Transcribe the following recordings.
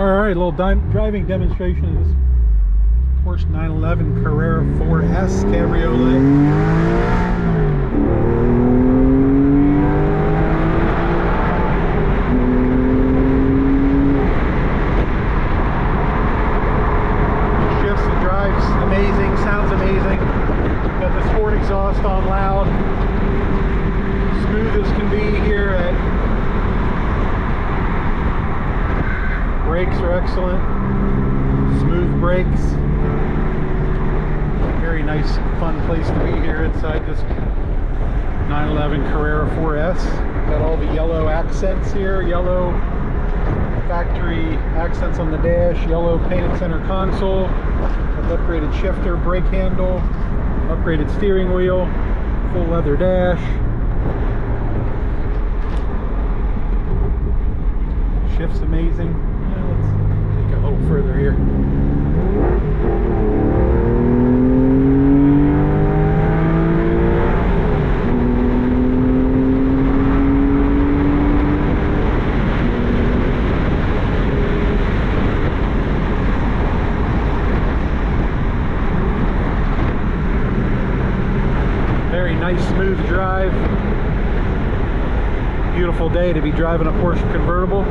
Alright, a little driving demonstration of this Porsche 911 Carrera 4S Cabriolet. Shifts and drives amazing, sounds amazing. Got the sport exhaust on loud. Smooth as can be here at brakes are excellent, smooth brakes. Very nice, fun place to be here inside this 911 Carrera 4S. Got all the yellow accents here, yellow factory accents on the dash, yellow painted center console, an upgraded shifter, brake handle, upgraded steering wheel, full leather dash. Shift's amazing. Let's take a little further here. Very nice, smooth drive. Beautiful day to be driving a Porsche convertible.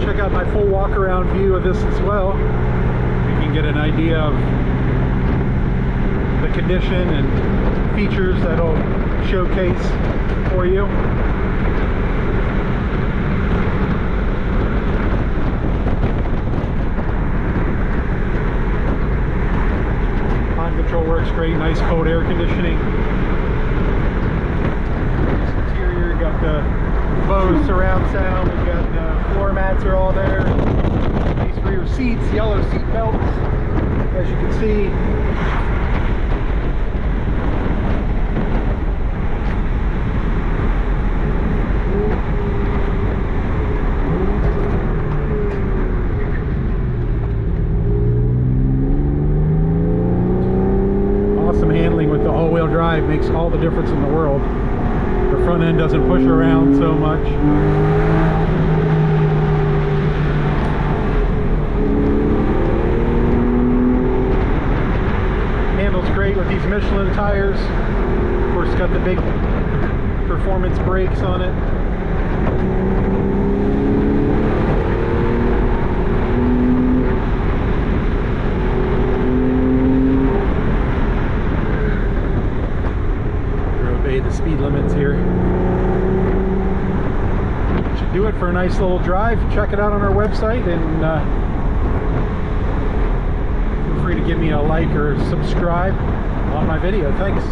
Check out my full walk-around view of this as well. You can get an idea of the condition and features that'll showcase for you. Climate control works great, nice cold air conditioning. Interior, got the Bose surround sound. We've got floor mats are all there. These rear seats, yellow seat belts, as you can see. Awesome handling with the all-wheel drive, makes all the difference in the world. The front end doesn't push around so much. Handles great with these Michelin tires. Of course, it's got the big performance brakes on it. Obey the speed limits here. Should do it for a nice little drive. Check it out on our website, and feel free to give me a like or subscribe on my video. Thanks.